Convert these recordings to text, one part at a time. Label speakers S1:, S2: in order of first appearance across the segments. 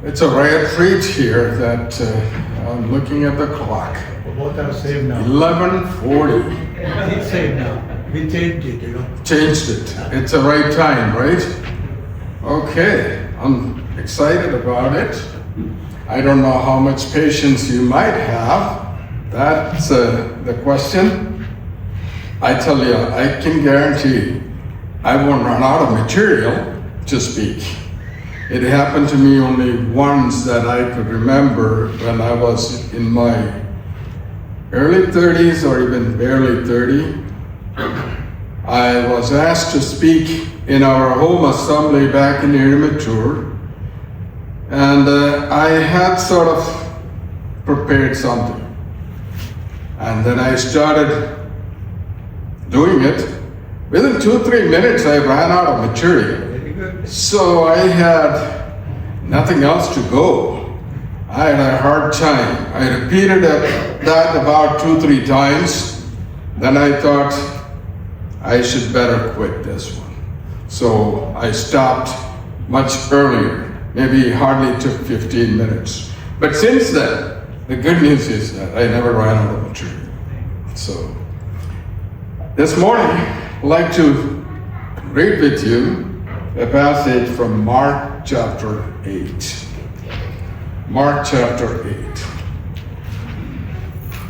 S1: It's a rare treat here that I'm looking at the clock.
S2: Both are saved now.
S1: 11:40.
S2: It's saved now. We changed it,
S1: Changed it. It's the right time, right? Okay, I'm excited about it. I don't know how much patience you might have. That's the question. I tell you, I can guarantee I won't run out of material to speak. It happened to me only once that I could remember when I was in my early 30s or even barely 30. I was asked to speak in our home assembly back in Immature, and I had sort of prepared something. And then I started doing it. Within 2-3 minutes, I ran out of material.
S2: Very good.
S1: So I had nothing else to go. I had a hard time. I repeated that about 2-3 times. Then I thought I should better quit this one. So I stopped much earlier. Maybe hardly took 15 minutes. But since then, the good news is that I never ran out of material. So this morning, I'd like to read with you a passage from Mark chapter 8. Mark chapter 8.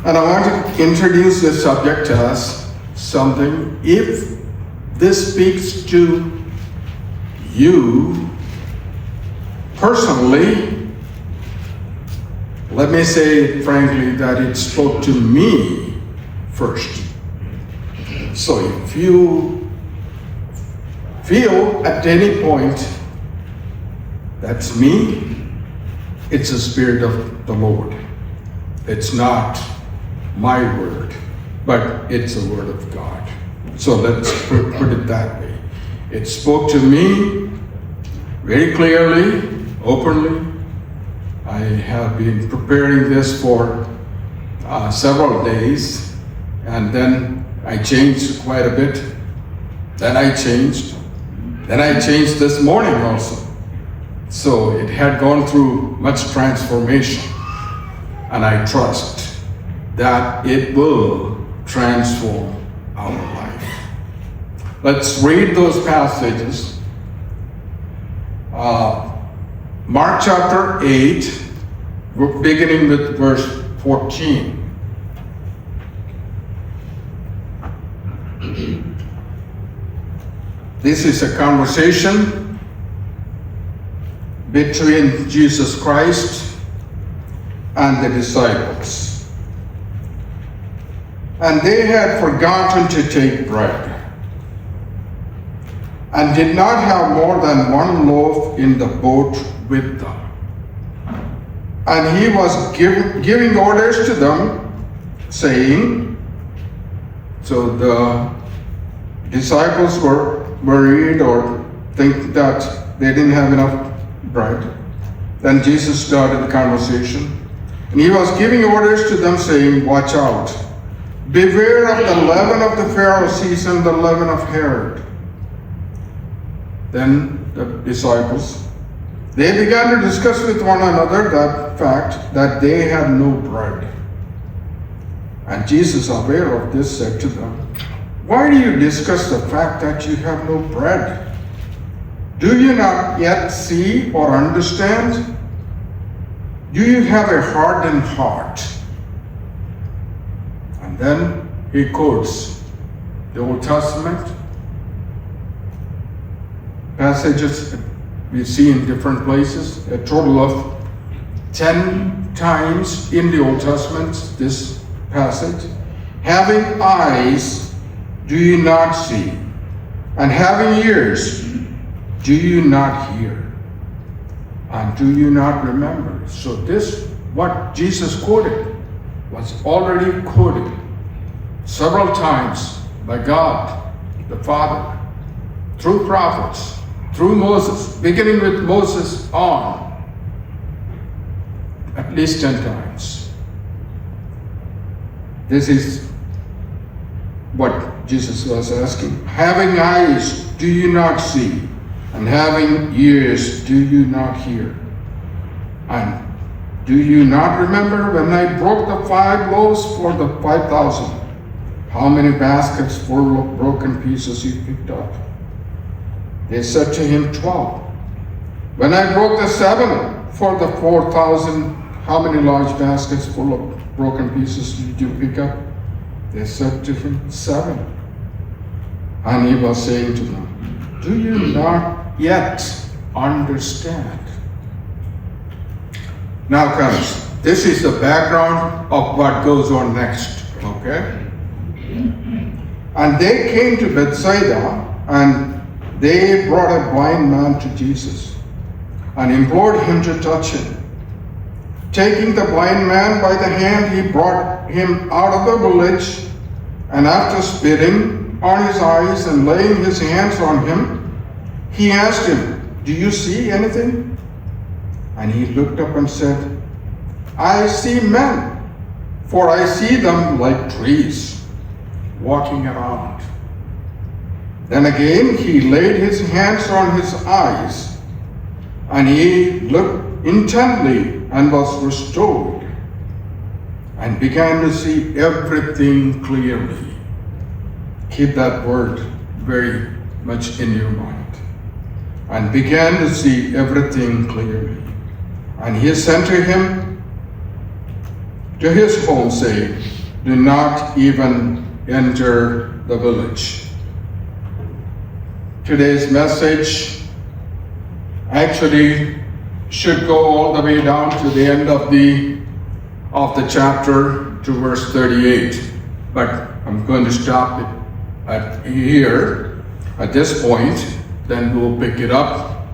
S1: And I want to introduce this subject as something, if this speaks to you personally, let me say frankly that it spoke to me first. So if you feel at any point that's me, it's the Spirit of the Lord. It's not my word, but it's the word of God. So let's put it that way. It spoke to me very clearly, openly. I have been preparing this for several days, and then I changed quite a bit. Then I changed this morning also. So it had gone through much transformation, and I trust that it will transform our life. Let's read those passages. Mark chapter 8, beginning with verse 14. This is a conversation between Jesus Christ and the disciples. And they had forgotten to take bread, and did not have more than one loaf in the boat with them. And he was giving orders to them, saying, so the disciples were worried or think that they didn't have enough bread. Then Jesus started the conversation. And he was giving orders to them, saying, watch out. Beware of the leaven of the Pharisees and the leaven of Herod. Then the disciples, they began to discuss with one another that fact that they had no bread. And Jesus, aware of this, said to them, why do you discuss the fact that you have no bread? Do you not yet see or understand? Do you have a hardened heart? And then he quotes the Old Testament passages we see in different places, a total of 10 times in the Old Testament, this passage. Having eyes, do you not see? And having ears, do you not hear? And do you not remember? So this, what Jesus quoted, was already quoted several times by God, the Father, through prophets, through Moses, beginning with Moses on, at least 10 times. This is what Jesus was asking. Having eyes, do you not see? And having ears, do you not hear? And do you not remember when I broke the 5 loaves for the 5,000? How many baskets full of broken pieces you picked up? They said to him, 12. When I broke the 7 for the 4,000, how many large baskets full of broken pieces did you pick up? They said to him, 7. And he was saying to them, do you not yet understand? Now comes, this is the background of what goes on next, okay? And they came to Bethsaida, and they brought a blind man to Jesus and implored him to touch him. Taking the blind man by the hand, he brought him out of the village, and after spitting on his eyes and laying his hands on him, he asked him, do you see anything? And he looked up and said, I see men, for I see them like trees, walking around. Then again he laid his hands on his eyes, and he looked intently and was restored, and began to see everything clearly. Keep that word very much in your mind. And began to see everything clearly. And he sent to him to his home, saying, do not even enter the village. Today's message actually should go all the way down to the end of the chapter to verse 38. But I'm going to stop it at here at this point. Then we'll pick it up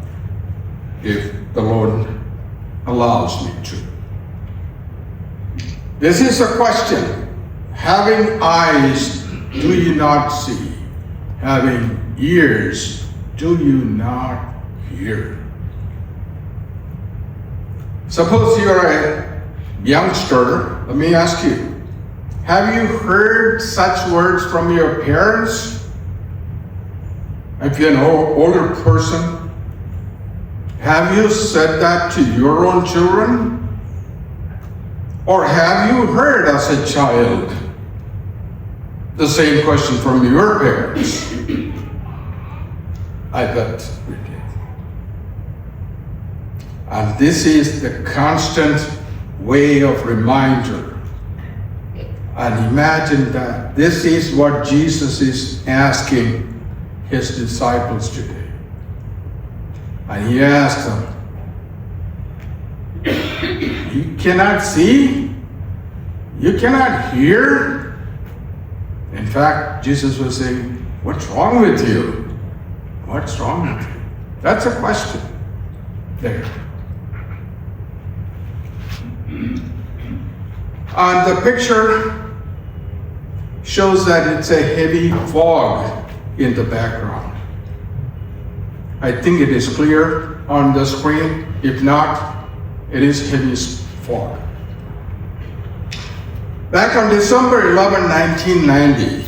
S1: if the Lord allows me to. This is a question. Having eyes, do you not see? Having ears, do you not hear? Suppose you're a youngster, let me ask you, have you heard such words from your parents? If you're an older person, have you said that to your own children? Or have you heard as a child the same question from your parents? I bet we did. And this is the constant way of reminder. And imagine that this is what Jesus is asking his disciples today. And he asked them, you cannot see? You cannot hear? In fact, Jesus was saying, what's wrong with you? What's wrong with you? That's a question there. And the picture shows that it's a heavy fog in the background. I think it is clear on the screen. If not, it is heavy fog. Back on December 11, 1990,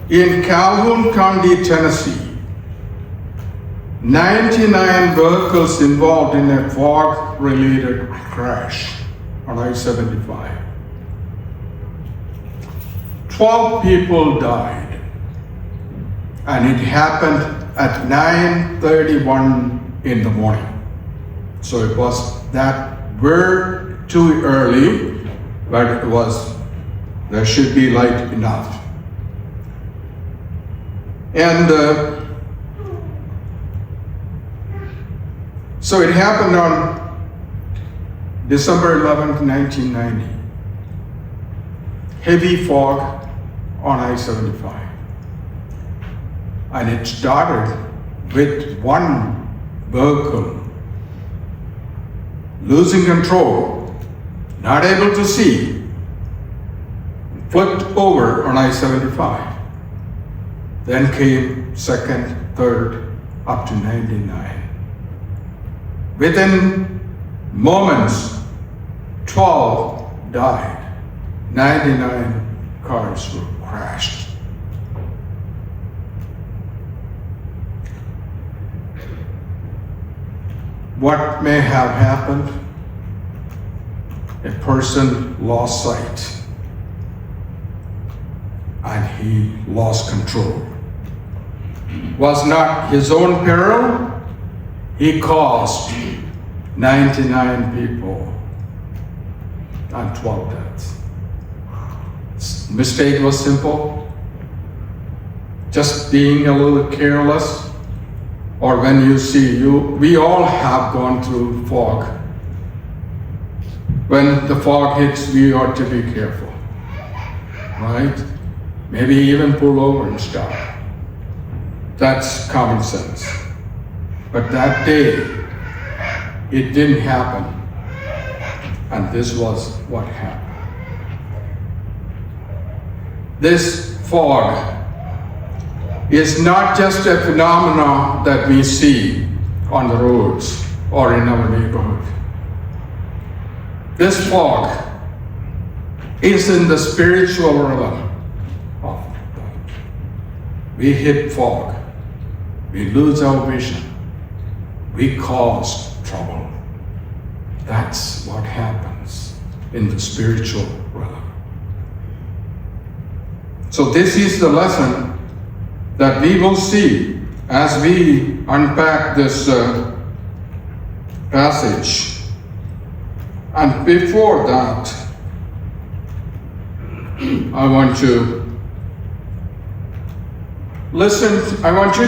S1: in Calhoun County, Tennessee, 99 vehicles involved in a fog-related crash on I-75. 12 people died, and it happened at 9:31 in the morning. So it was that very too early, but there should be light enough. And so it happened on December 11th, 1990. Heavy fog on I-75. And it started with one vehicle losing control, not able to see, flipped over on I-75. Then came second, third, up to 99. Within moments, 12 died. 99 cars were crashed. what may have happened? A person lost sight and he lost control. Was not his own peril, he caused 99 people and 12 deaths. Mistake was simple, just being a little careless, or when you see we all have gone through fog. When the fog hits, we ought to be careful, right? Maybe even pull over and stop. That's common sense. But that day, it didn't happen. And this was what happened. This fog is not just a phenomenon that we see on the roads or in our neighborhood. This fog is in the spiritual realm of God. We hit fog. We lose our vision. We cause trouble. That's what happens in the spiritual realm. So this is the lesson that we will see as we unpack this passage. And before that, I want you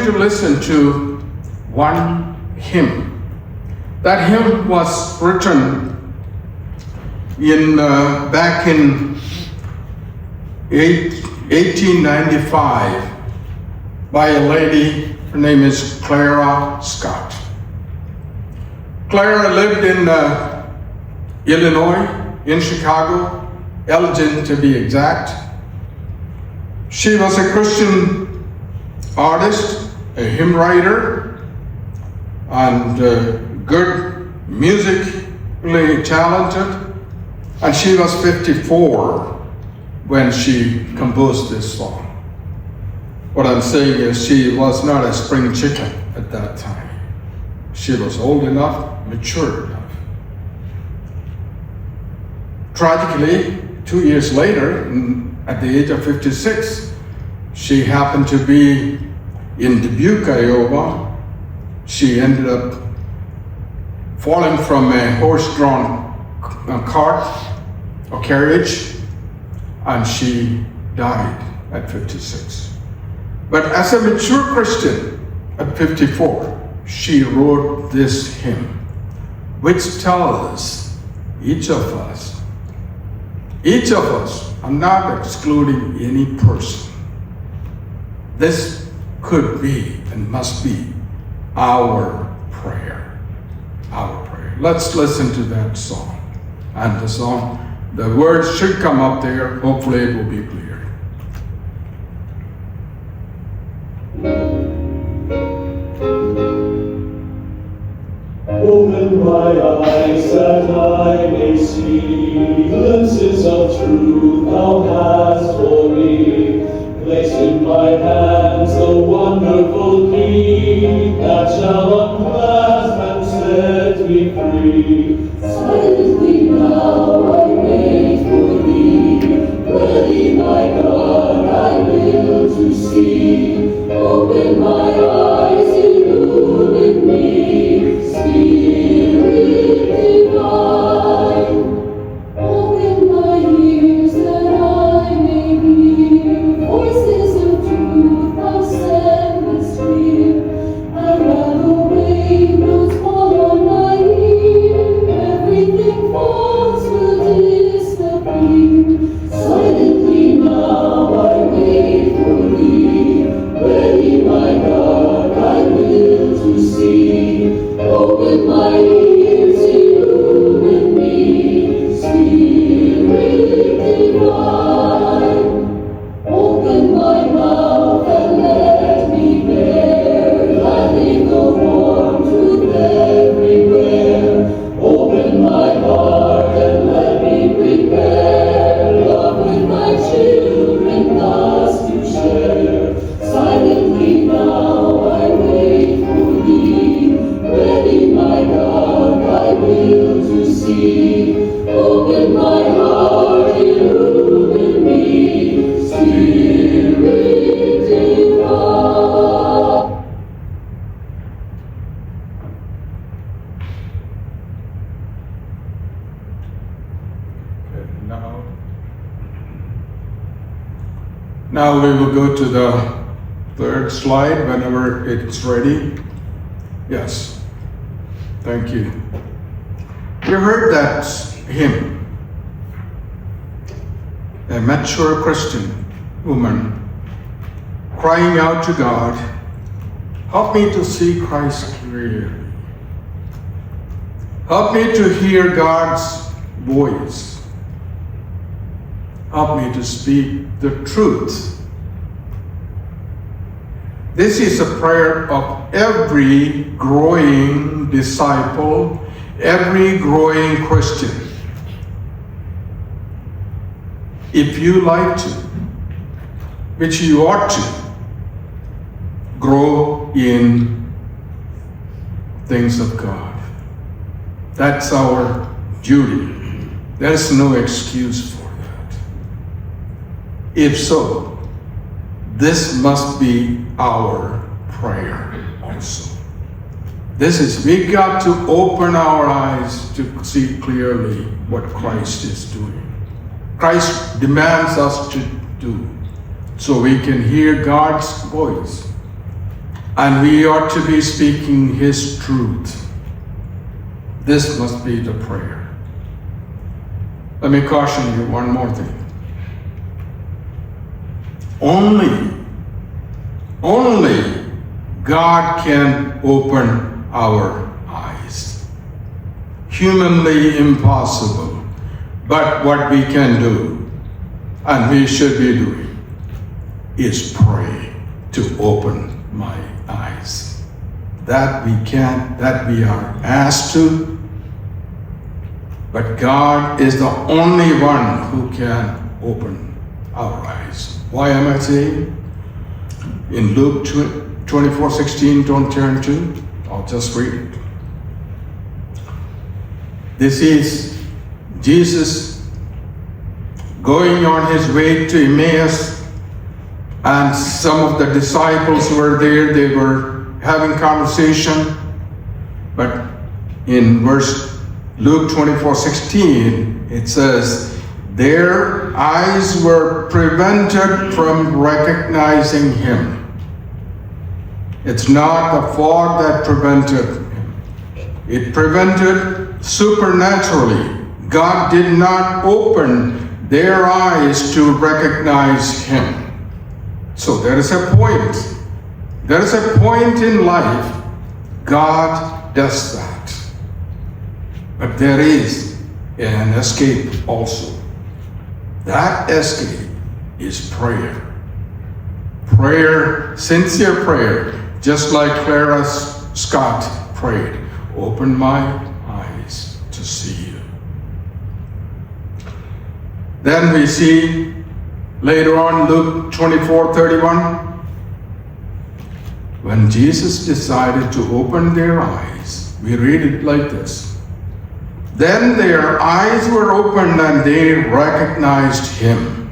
S1: to listen to one hymn. That hymn was written back in 1895 by a lady. Her name is Clara Scott. Clara lived in Illinois, in Chicago, Elgin to be exact. She was a Christian artist, a hymn writer, and good musically talented. And she was 54 when she composed this song. What I'm saying is she was not a spring chicken at that time. She was old enough, mature enough. Tragically, 2 years later, at the age of 56, she happened to be in Dubuque, Iowa. She ended up falling from a horse-drawn cart or carriage, and she died at 56. But as a mature Christian at 54, she wrote this hymn, which tells us, each of us, I'm not excluding any person, this could be and must be our prayer. Our prayer. Let's listen to that song. And the words should come up there. Hopefully it will be clear.
S3: Open my eyes that I may see glimpses of truth thou hast for me. Place in my hands the wonderful key that shall unclasp and set me free. Silently now I wait for thee. Ready, my God, I will to see. Open my eyes, illumine me. Spirit divine, open my ears.
S1: Now we will go to the third slide whenever it's ready. Yes. Thank you. We heard that hymn. A mature Christian woman crying out to God, help me to see Christ clearly. Help me to hear God's voice. Help me to speak the truth. This is a prayer of every growing disciple, every growing Christian. If you like to, which you ought to, grow in things of God. That's our duty. There's no excuse for that. If so, this must be our prayer also. We got to open our eyes to see clearly what Christ is doing. Christ demands us to do so we can hear God's voice. And we ought to be speaking His truth. This must be the prayer. Let me caution you one more thing. Only God can open our eyes. Humanly impossible. But what we can do, and we should be doing, is pray to open my eyes. That we are asked to, but God is the only one who can open our eyes. Why am I saying? In Luke 24:16, don't turn to, I'll just read it. This is Jesus going on his way to Emmaus, and some of the disciples were there. They were having conversation, but in Luke 24:16, it says, their eyes were prevented from recognizing him. It's not the fog that prevented him. It prevented supernaturally. God did not open their eyes to recognize him. So there is a point. There is a point in life God does that. But there is an escape also. That escape is prayer. Prayer, sincere prayer, just like Clara Scott prayed. Open my eyes to see you. Then we see later on Luke 24:31, when Jesus decided to open their eyes, we read it like this. Then their eyes were opened and they recognized him.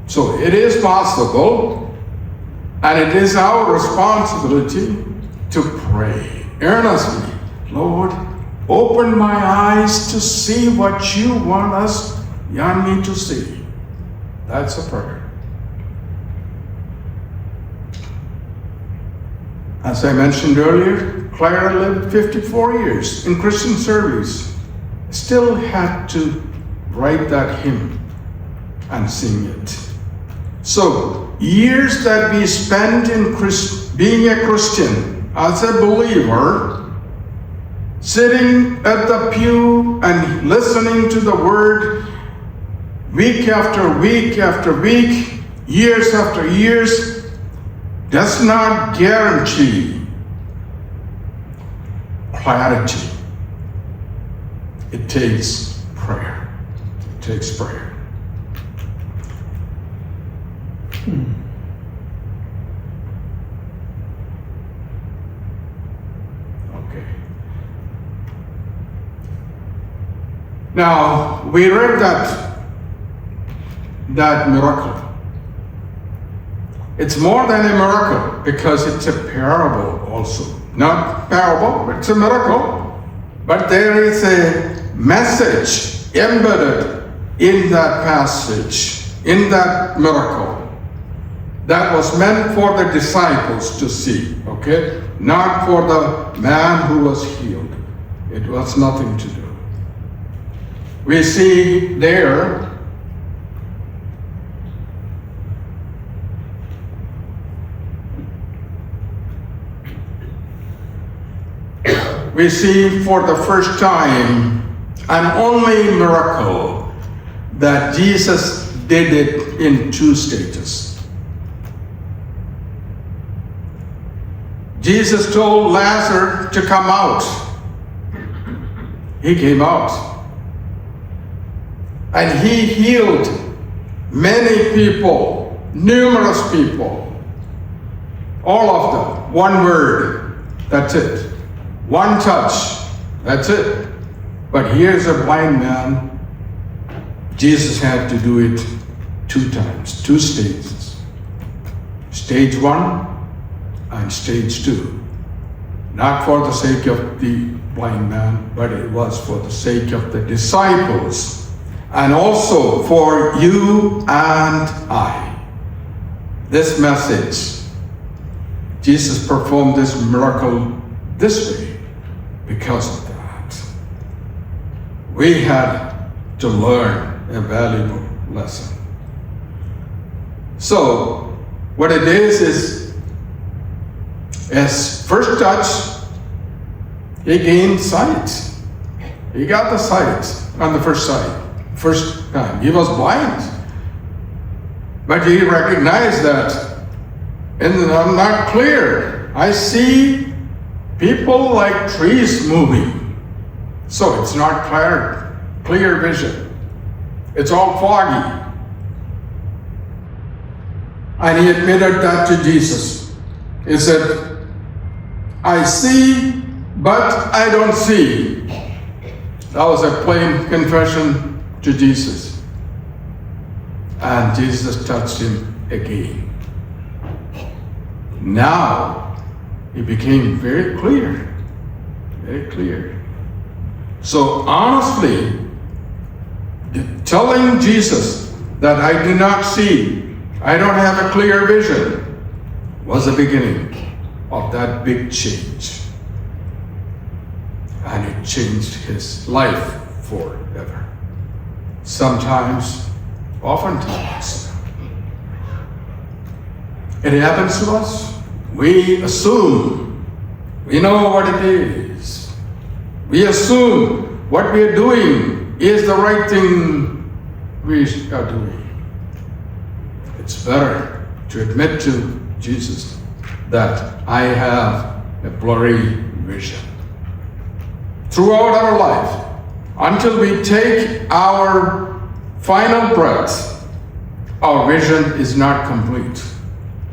S1: So it is possible, and it is our responsibility to pray earnestly. Lord, open my eyes to see what you want me to see. That's a prayer. As I mentioned earlier, Clara lived 54 years in Christian service. Still had to write that hymn and sing it. So, years that we spent in being a Christian, as a believer, sitting at the pew and listening to the word week after week after week, years after years, does not guarantee clarity. It takes prayer. It takes prayer. Okay. Now, we read that miracle. It's more than a miracle because it's a parable also. Not parable, it's a miracle. But there is a message embedded in that passage, in that miracle. that was meant for the disciples to see, okay? Not for the man who was healed. It was nothing to do. We see there we see for the first time an only miracle that Jesus did it in two stages. Jesus told Lazarus to come out. He came out. And he healed many people, numerous people. All of them. One word. That's it. One touch. That's it. But here's a blind man. Jesus had to do it 2 times, 2 stages. Stage 1 and stage 2. Not for the sake of the blind man, but it was for the sake of the disciples and also for you and I. This message, Jesus performed this miracle this way because of that. We had to learn a valuable lesson. So, what it is as first touch, he gained sight. He got the sight on the first time. He was blind. But he recognized that, and I'm not clear. I see people like trees moving. So it's not clear vision. It's all foggy. And he admitted that to Jesus. He said, I see, but I don't see. That was a plain confession to Jesus. And Jesus touched him again. Now, it became very clear. Very clear. So honestly, telling Jesus that I do not see, I don't have a clear vision, was the beginning of that big change. And it changed his life forever. Sometimes, oftentimes, it happens to us. We assume we know what it is. We assume what we are doing is the right thing we are doing. It's better to admit to Jesus that I have a blurry vision. Throughout our life, until we take our final breath, our vision is not complete.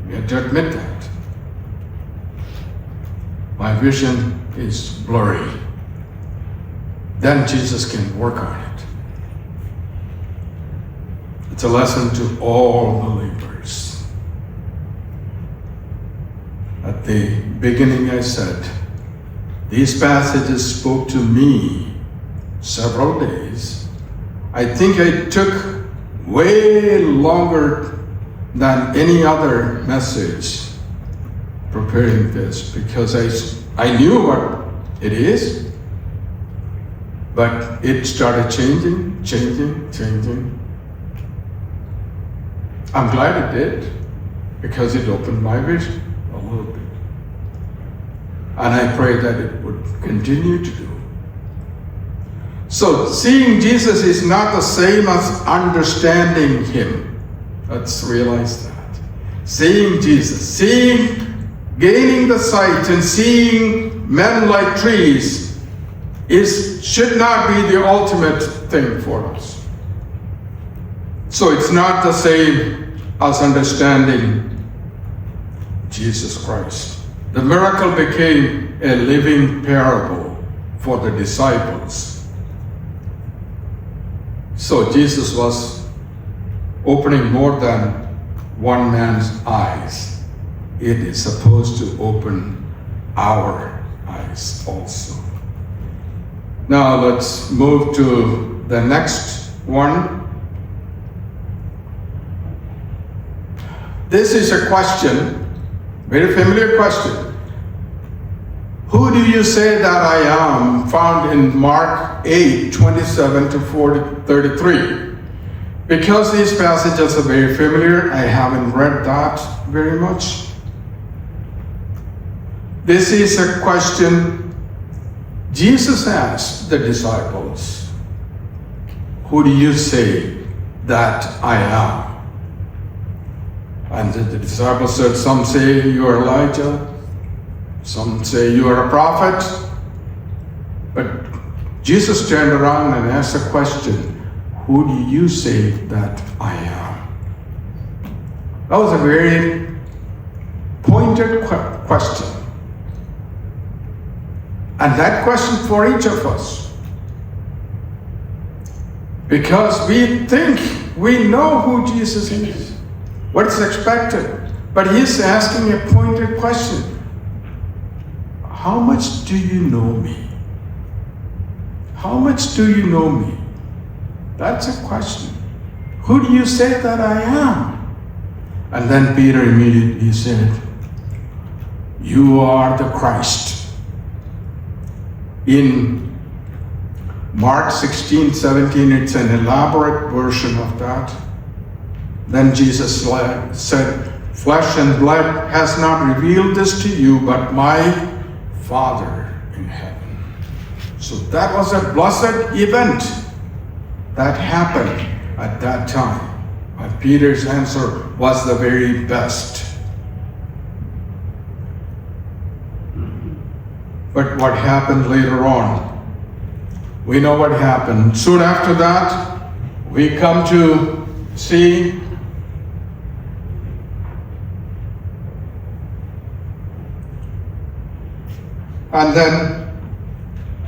S1: We have to admit that. My vision is blurry. Then Jesus can work on it. It's a lesson to all believers. At the beginning I said, these passages spoke to me several days. I think I took way longer than any other message preparing this because I knew what it is, but it started changing. I'm glad it did because it opened my vision a little bit. And I pray that it would continue to do. So seeing Jesus is not the same as understanding him. Let's realize that. Seeing Jesus, gaining the sight and seeing men like trees should not be the ultimate thing for us. So it's not the same as understanding Jesus Christ. The miracle became a living parable for the disciples. So Jesus was opening more than one man's eyes. It is supposed to open our eyes also. Now let's move to the next one. this is a question, very familiar question. Who do you say that I am? Found in Mark 8, 27 to 33. Because these passages are very familiar, I haven't read that very much. This is a question Jesus asked the disciples. Who do you say that I am? And the disciples said, some say you are Elijah, some say you are a prophet. But Jesus turned around and asked a question, who do you say that I am? That was a very pointed question. And that question for each of us. Because we think we know who Jesus is, what is expected. But he's asking a pointed question. How much do you know me? How much do you know me? That's a question. Who do you say that I am? And then Peter immediately said, you are the Christ. In Mark 16, 17, it's an elaborate version of that. Then Jesus said, flesh and blood has not revealed this to you, but my Father in heaven. So that was a blessed event that happened at that time. And Peter's answer was the very best. But what happened later on? We know what happened. Soon after that, we come to see and then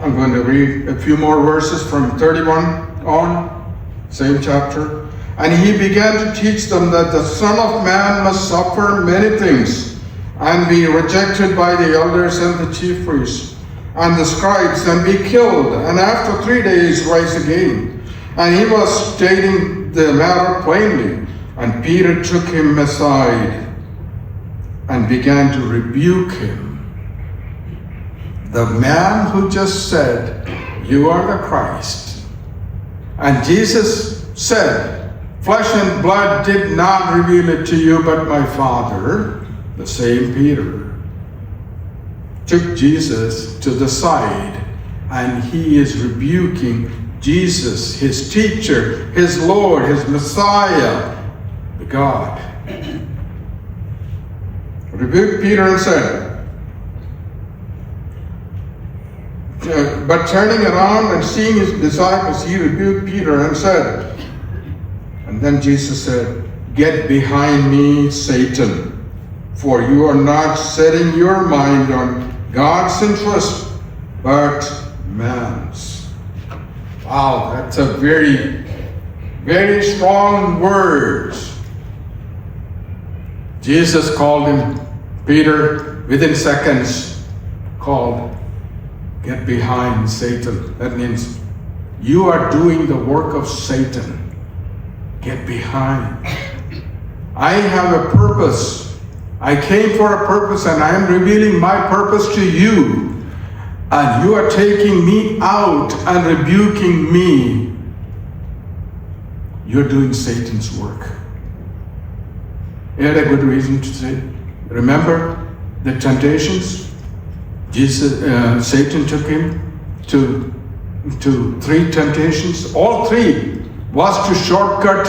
S1: I'm going to read a few more verses from 31 on, same chapter. And he began to teach them that the Son of Man must suffer many things and be rejected by the elders and the chief priests and the scribes and be killed, and after 3 days rise again. And he was stating the matter plainly. And Peter took him aside and began to rebuke him. The man who just said, you are the Christ. And Jesus said, flesh and blood did not reveal it to you, but my Father. The same Peter took Jesus to the side, and he is rebuking Jesus, his teacher, his Lord, his Messiah, the God. Rebuked Peter and said, but turning around and seeing his disciples, he rebuked Peter and said, and then Jesus said, get behind me, Satan, for you are not setting your mind on God's interest, but man's. Wow, that's a very, very strong words. Jesus called him, Peter, within seconds, called, get behind Satan. That means you are doing the work of Satan. Get behind. I have a purpose. I came for a purpose, and I am revealing my purpose to you. And you are taking me out and rebuking me. You're doing Satan's work. He had a good reason to say, remember the temptations? Satan took him to 3 temptations. All 3 was to shortcut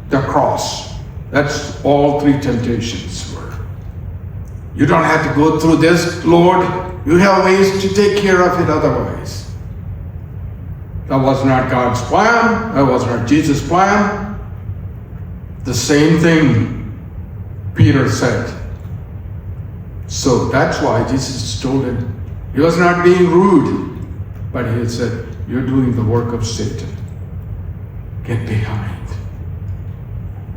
S1: the cross. That's all 3 temptations were. You don't have to go through this, Lord. You have ways to take care of it otherwise. That was not God's plan. That was not Jesus' plan. The same thing Peter said. So that's why Jesus told him, he was not being rude, but he had said, you're doing the work of Satan. Get behind.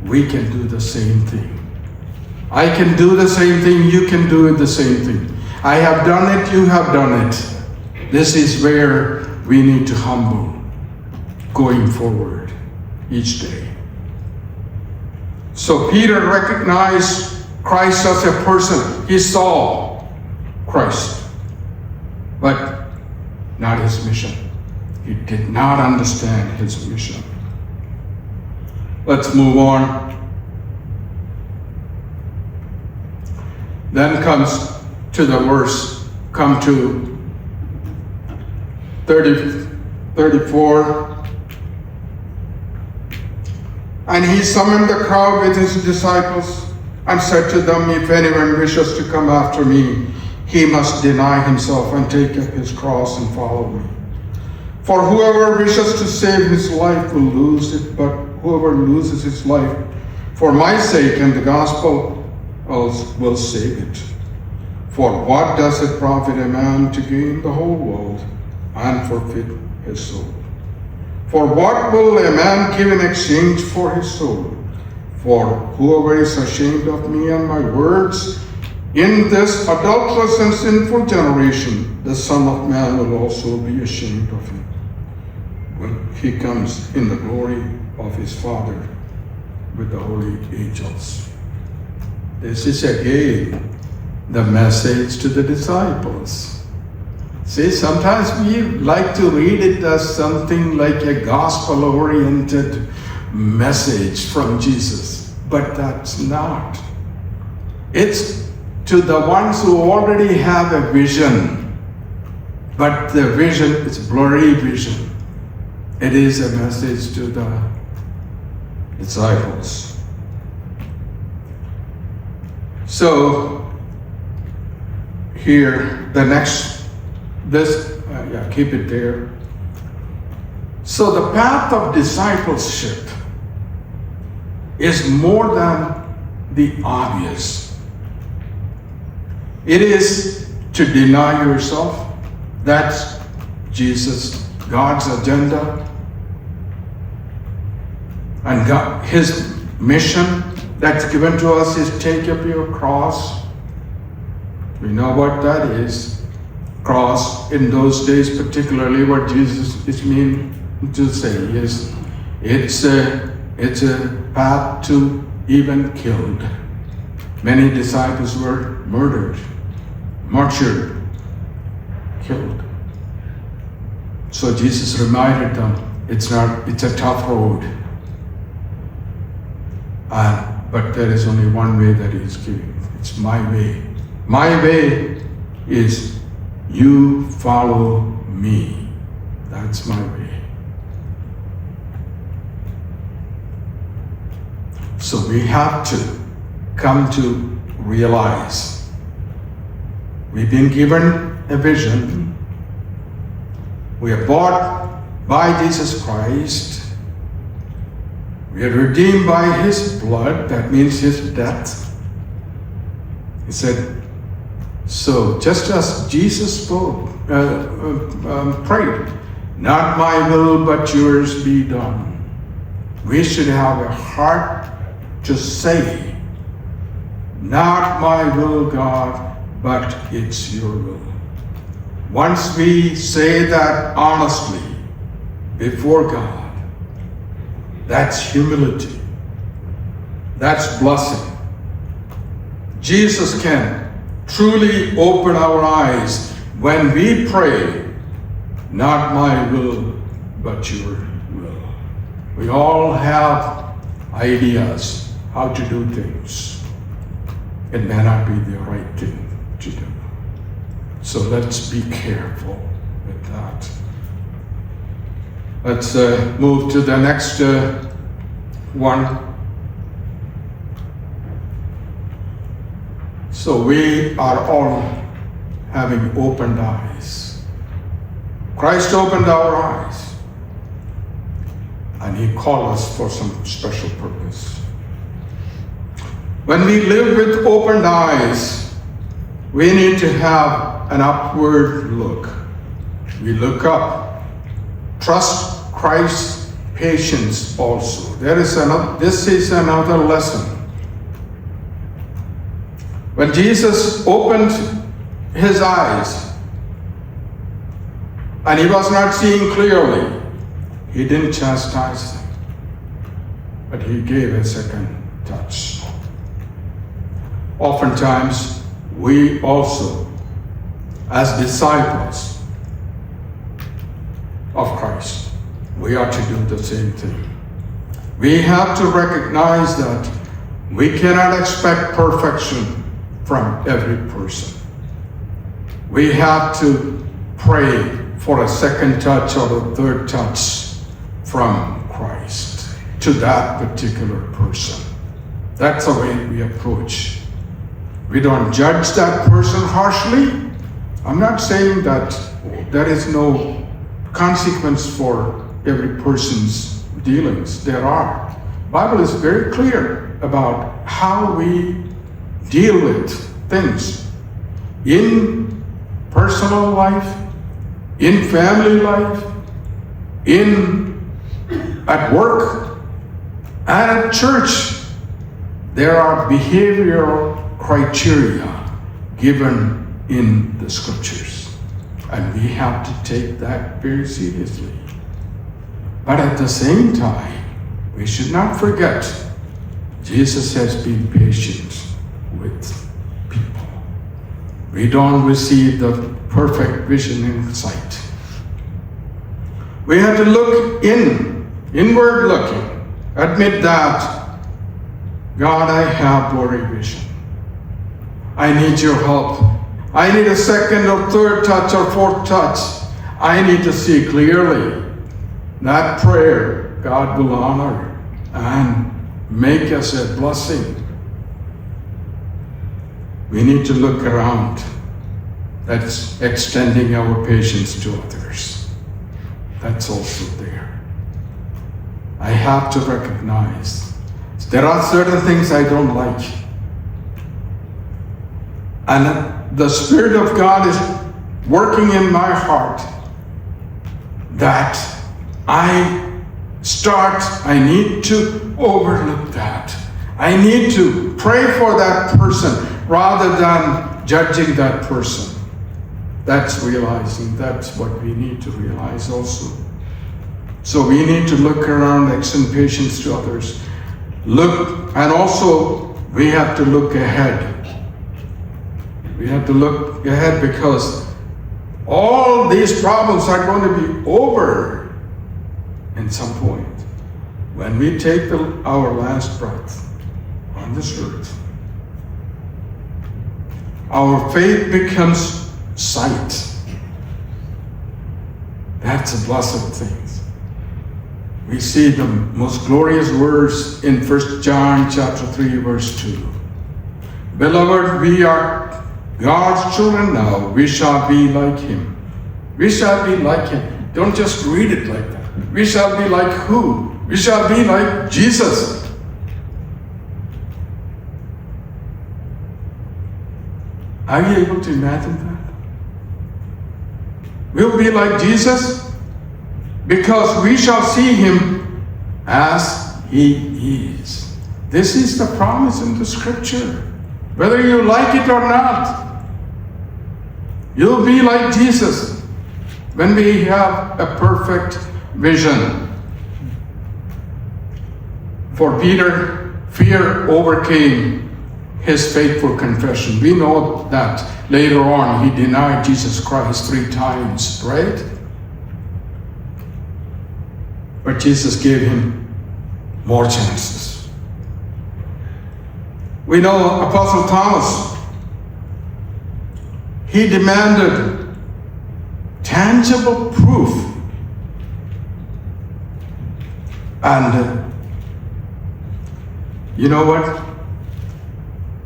S1: We can do the same thing. I can do the same thing, you can do it the same thing. I have done it, you have done it. This is where we need to humble going forward each day. So Peter recognized Christ as a person. He saw Christ, but not his mission. He did not understand his mission. Let's move on. Then comes to the verse, come to 34. And he summoned the crowd with his disciples and said to them, if anyone wishes to come after me, he must deny himself and take up his cross and follow me. For whoever wishes to save his life will lose it, but whoever loses his life for my sake and the gospel will save it. For what does it profit a man to gain the whole world and forfeit his soul? For what will a man give in exchange for his soul? For whoever is ashamed of me and my words in this adulterous and sinful generation, the Son of Man will also be ashamed of him when he comes in the glory of his Father with the holy angels. This is again the message to the disciples. See, sometimes we like to read it as something like a gospel-oriented message from Jesus, but that's not. It's to the ones who already have a vision, but the vision is blurry vision. It is a message to the disciples. So here, keep it there. So the path of discipleship is more than the obvious. It is to deny yourself. That's Jesus, God's agenda. And God, his mission that's given to us is take up your cross. We know what that is. Cross in those days, particularly what Jesus is mean to say is it's a path to even killed. Many disciples were murdered, martyred, killed. So Jesus reminded them, it's a tough road. But there is only one way that he is giving. It's my way. My way is you follow me. That's my way. So we have to come to realize we've been given a vision. We are bought by Jesus Christ. We are redeemed by his blood. That means his death. He said, so just as Jesus prayed, not my will but yours be done. We should have a heart to say, not my will, God, but it's your will. Once we say that honestly before God, that's humility. That's blessing. Jesus can truly open our eyes when we pray, not my will, but your will. We all have ideas how to do things. It may not be the right thing to do. So let's be careful with that. Let's move to the next one. So we are all having opened eyes. Christ opened our eyes, and he called us for some special purpose. When we live with opened eyes, we need to have an upward look. We look up. Trust Christ's patience also. This is another lesson. When Jesus opened his eyes and he was not seeing clearly, he didn't chastise them, but he gave a second touch. Oftentimes, we also, as disciples of Christ, we are to do the same thing. We have to recognize that we cannot expect perfection from every person. We have to pray for a second touch or a third touch from Christ to that particular person. That's the way we approach. We don't judge that person harshly. I'm not saying that there is no consequence for every person's dealings. There are. The Bible is very clear about how we deal with things in personal life, in family life, at work, and at church. There are behavioral criteria given in the scriptures, and we have to take that very seriously. But at the same time, we should not forget Jesus has been patient with people. We don't receive the perfect vision in sight. We have to look inward looking, admit that, God, I have blurry vision. I need your help. I need a second or third touch or fourth touch. I need to see clearly. That prayer, God will honor and make us a blessing. We need to look around. That's extending our patience to others. That's also there. I have to recognize there are certain things I don't like. And the Spirit of God is working in my heart that I need to overlook that. I need to pray for that person rather than judging that person. That's realizing, that's what we need to realize also. So we need to look around, extend patience to others. Look, and also we have to look ahead. We have to look ahead because all these problems are going to be over at some point. When we take our last breath on this earth, our faith becomes sight. That's a blessed thing. We see the most glorious words in 1 John chapter 3, verse 2. Beloved, we are God's children now. We shall be like Him. We shall be like Him. Don't just read it like that. We shall be like who? We shall be like Jesus. Are you able to imagine that? We'll be like Jesus because we shall see Him as He is. This is the promise in the scripture. Whether you like it or not, you'll be like Jesus when we have a perfect vision. For Peter, fear overcame his faithful confession. We know that later on he denied Jesus Christ 3 times, right? But Jesus gave him more chances. We know Apostle Thomas, he demanded tangible proof. And you know what?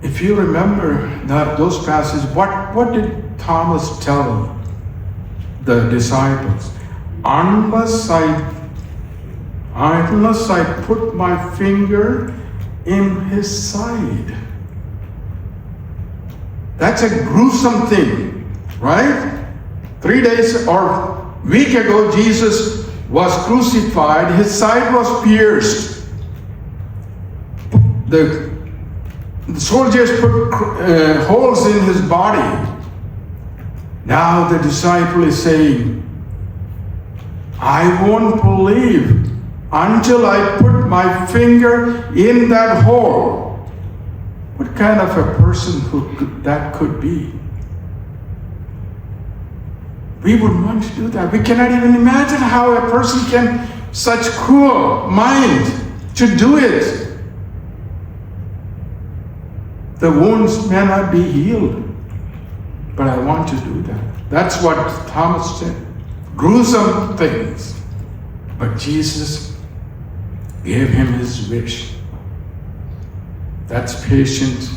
S1: If you remember those passages, what did Thomas tell the disciples? Unless I put my finger in his side. That's a gruesome thing, right? 3 days or week ago, Jesus was crucified. His side was pierced. The soldiers put holes in his body. Now the disciple is saying, I won't believe until I put my finger in that hole. What kind of a person that could be? We would want to do that. We cannot even imagine how a person can, such cruel mind, to do it. The wounds may not be healed, but I want to do that. That's what Thomas said. Gruesome things. But Jesus gave him his wish. That's patient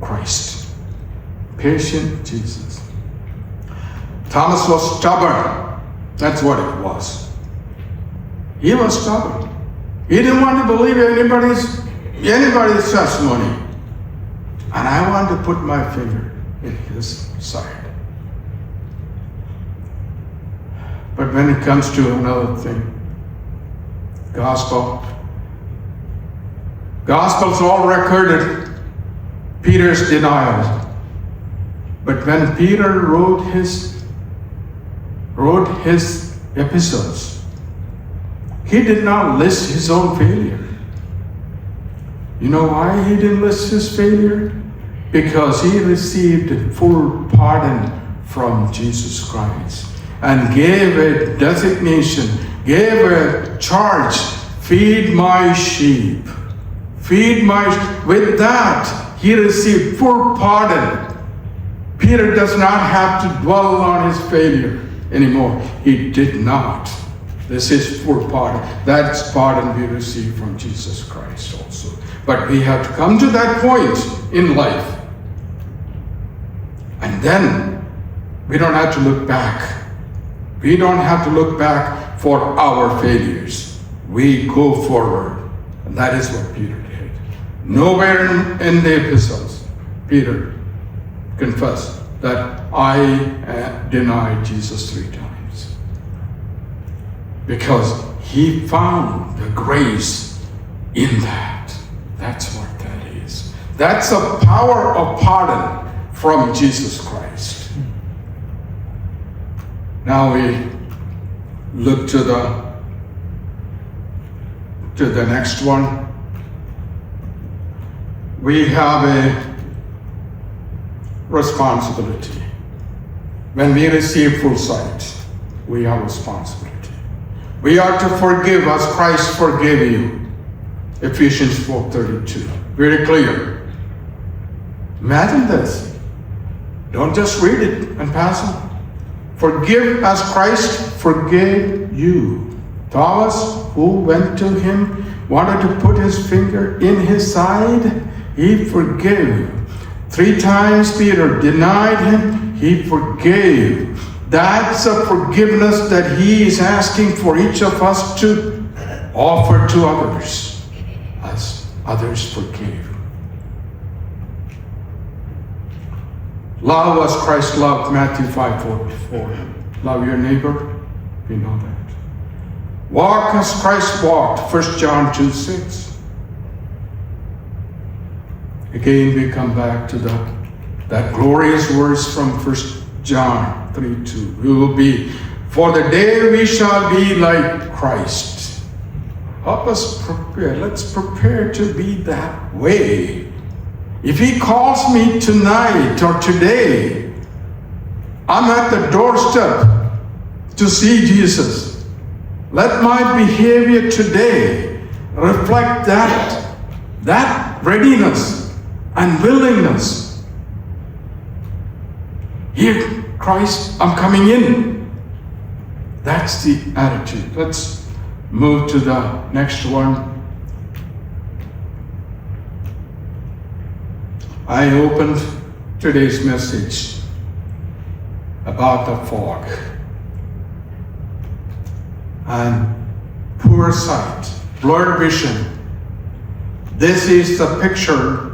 S1: Christ. Patient Jesus. Thomas was stubborn. That's what it was. He was stubborn. He didn't want to believe anybody's testimony. And I want to put my finger in his side. But when it comes to another thing, Gospels all recorded Peter's denial. But when Peter wrote his epistles, he did not list his own failure. You know why he didn't list his failure? Because he received full pardon from Jesus Christ and gave a designation, gave a charge, feed my sheep. With that, he received full pardon. Peter does not have to dwell on his failure anymore. He did not. This is full pardon. That's pardon we receive from Jesus Christ also. But we have to come to that point in life. And then we don't have to look back. We don't have to look back for our failures. We go forward. And that is what Peter did. Nowhere in the epistles, Peter confessed that I denied Jesus 3 times. Because he found the grace in that. That's what that is. That's the power of pardon from Jesus Christ. Now we look to the next one. We have a responsibility. When we receive full sight, we have responsibility. We are to forgive as Christ forgave you. Ephesians 4:32. Very clear. Imagine this. Don't just read it and pass on. Forgive as Christ forgave you. Thomas, who went to him, wanted to put his finger in his side, he forgave. 3 times Peter denied him, he forgave. That's a forgiveness that he is asking for each of us to offer to others, as others forgave. Love as Christ loved, Matthew 5:44. Love your neighbor, we know that. Walk as Christ walked, 1 John 2:6. Again, we come back to that glorious verse from 1 John 3:2. We will be, for the day we shall be like Christ. Help us prepare. Let's prepare to be that way. If he calls me tonight or today, I'm at the doorstep to see Jesus. Let my behavior today reflect that readiness and willingness. Here, Christ, I'm coming in. That's the attitude. Let's move to the next one. I opened today's message about the fog and poor sight, blurred vision. This is the picture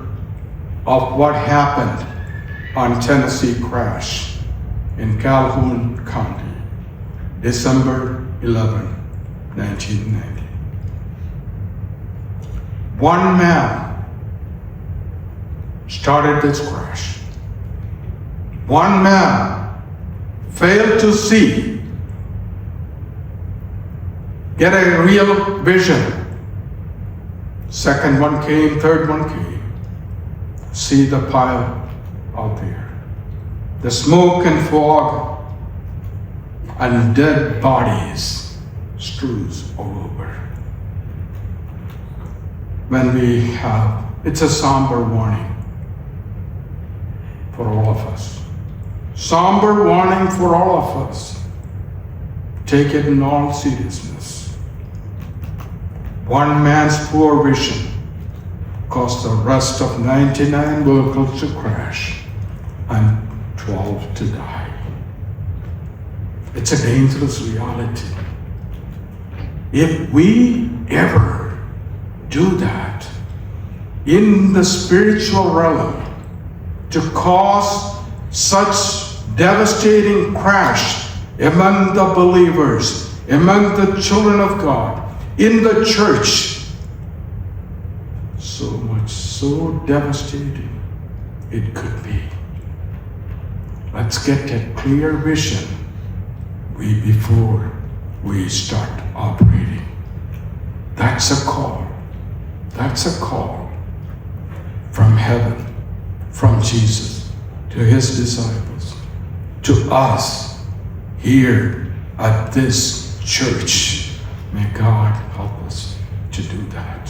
S1: of what happened on Tennessee crash in Calhoun County, December 11, 1990. One man started this crash. One man failed to see, get a real vision, Second one came, third one came. See the pile out there. The smoke and fog and dead bodies strews all over. When we have, it's a somber warning for all of us. Somber warning for all of us. Take it in all seriousness. One man's poor vision caused the rest of 99 vehicles to crash and 12 to die. It's a dangerous reality. If we ever do that in the spiritual realm to cause such devastating crash among the believers, among the children of God, in the church, so much, so devastating it could be. Let's get a clear vision before we start operating. That's a call. That's a call from heaven, from Jesus to his disciples, to us here at this church. May God help us to do that.